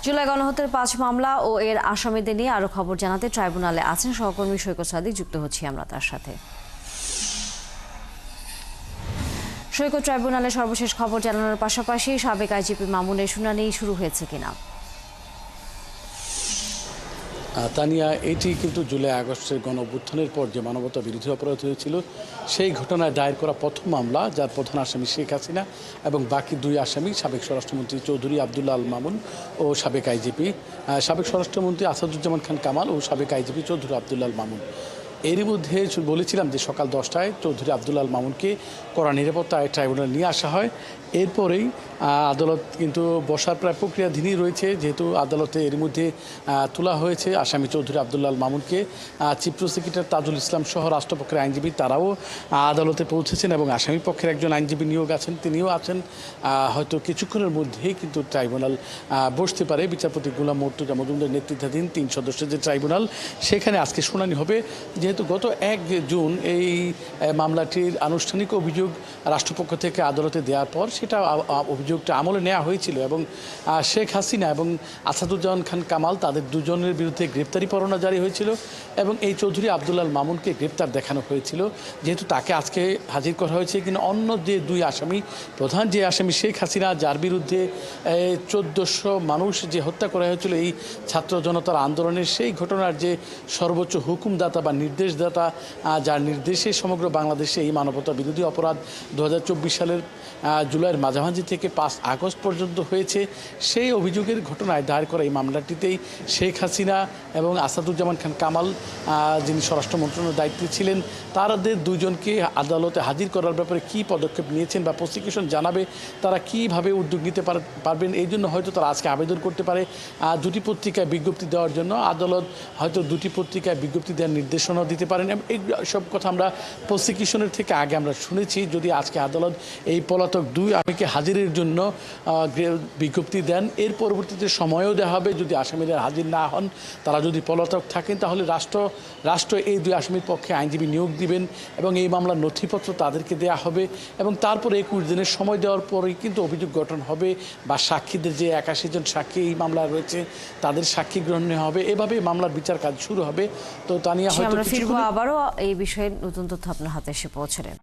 জুলাই গণহত্যার ৫ মামলা ও এর আসামিদের নিয়ে আরো খবর জানাতে ট্রাইব্যুনালে আছেন সহকর্মী সৈকত সাদিক। যুক্ত হচ্ছি আমরা তার সাথে। সৈকত, ট্রাইব্যুনালে সর্বশেষ খবর জানানোর পাশাপাশি সাবেক আইজিপি মামুনের শুনানি শুরু হয়েছে কিনা? তানিয়া, এটি কিন্তু জুলাই আগস্টের গণ-অভ্যুত্থানের পর যে মানবতা বিরোধী অপরাধ হয়েছিল সেই ঘটনায় দায়ের করা প্রথম মামলা, যার প্রধান আসামি শেখ হাসিনা এবং বাকি দুই আসামি সাবেক স্বরাষ্ট্রমন্ত্রী চৌধুরী আবদুল্লাহ আল মামুন ও সাবেক আইজিপি সাবেক স্বরাষ্ট্রমন্ত্রী আসাদুজ্জামান খান কামাল ও সাবেক আইজিপি চৌধুরী আবদুল্লাহ আল মামুন। এরই মধ্যে বলেছিলাম যে সকাল 10টায় চৌধুরী আবদুল্লাহ আল মামুনকে কড়া নিরাপত্তায় ট্রাইব্যুনালে নিয়ে আসা হয়। এরপরেই আদালত কিন্তু বসার প্রায় প্রক্রিয়াধীনই রয়েছে, যেহেতু আদালতে এর মধ্যে তোলা হয়েছে আসামি চৌধুরী আবদুল্লাহ আল মামুনকে। চিফ প্রসিকিউটর তাজুল ইসলাম সহ রাষ্ট্রপক্ষের আইনজীবী তারাও আদালতে পৌঁছেছেন এবং আসামি পক্ষের একজন আইনজীবী নিয়োগ আছেন, তিনিও আছেন। হয়তো কিছুক্ষণের মধ্যেই কিন্তু ট্রাইব্যুনাল বসতে পারে। বিচারপতি গোলাম মর্তুজা মজুমদার নেতৃত্বাধীন 3 সদস্যের যে ট্রাইব্যুনাল, সেখানে আজকে শুনানি হবে। যেহেতু গত 1 জুন এই মামলাটির আনুষ্ঠানিক অভিযোগ রাষ্ট্রপক্ষ থেকে আদালতে দেওয়ার পর সেটা অভিযোগটা আমলে নেওয়া হয়েছিল এবং শেখ হাসিনা এবং আসাদুজ্জামান খান কামাল তাদের দুজনের বিরুদ্ধে গ্রেপ্তারি পরোয়ানা জারি হয়েছিল এবং এই চৌধুরী আবদুল্লাহ আল মামুনকে গ্রেপ্তার দেখানো হয়েছিল। যেহেতু তাকে আজকে হাজির করা হয়েছে, কিন্তু অন্য যে দুই আসামি, প্রধান যে আসামি শেখ হাসিনা, যার বিরুদ্ধে 1400 মানুষ যে হত্যা করা হয়েছিল এই ছাত্র জনতার আন্দোলনের, সেই ঘটনার যে সর্বোচ্চ হুকুমদাতা বা নির্দেশদাতা, যার নির্দেশে সমগ্র বাংলাদেশে এই মানবতা বিরোধী অপরাধ 2024 সালের জুলাইয়ের মাঝামাঝি থেকে 5 আগস্ট পর্যন্ত হয়েছে, সেই অভিযোগের ঘটনায় দায়ের করা এই মামলাটিতেই শেখ হাসিনা এবং আসাদুজ্জামান খান কামাল, যিনি স্বরাষ্ট্র মন্ত্রণালয়ের দায়িত্বে ছিলেন, তাদের দুজনকে আদালতে হাজির করার ব্যাপারে কী পদক্ষেপ নিয়েছেন বা প্রসিকিউশন জানাবে, তারা কীভাবে উদ্যোগ নিতে পারবেন, এই জন্য হয়তো তারা আজকে আবেদন করতে পারে 2টি পত্রিকায় বিজ্ঞপ্তি দেওয়ার জন্য। আদালত হয়তো 2টি পত্রিকায় বিজ্ঞপ্তি দেওয়ার নির্দেশনাও দিতে পারেন। এই সব কথা আমরা প্রসিকিউশনের থেকে আগে আমরা শুনেছি। যদি আজকে আদালত এই পলাতক দুই আসামিকে হাজিরের জন্য বিজ্ঞপ্তি দেন, এর পরবর্তীতে সময়ও দেওয়া হবে। যদি আসামিরা হাজির না হন, তারা যদি পলাতক থাকেন, তাহলে রাষ্ট্র এই দুই আসামির পক্ষে আইনজীবী নিয়োগ দিবেন এবং এই মামলার নথিপত্র তাদেরকে দেওয়া হবে এবং তারপরে 21 দিনের সময় দেওয়ার পরেই কিন্তু অভিযোগ গঠন হবে বা সাক্ষীদের যে 81 জন সাক্ষী এই মামলায় রয়েছে তাদের সাক্ষী গ্রহণ হবে। এভাবে মামলার বিচার কাজ শুরু হবে। তো তানিয়া, হয়তো আবারও এই বিষয়ে নতুন তথ্য আপনার হাতে এসে পৌঁছলেন।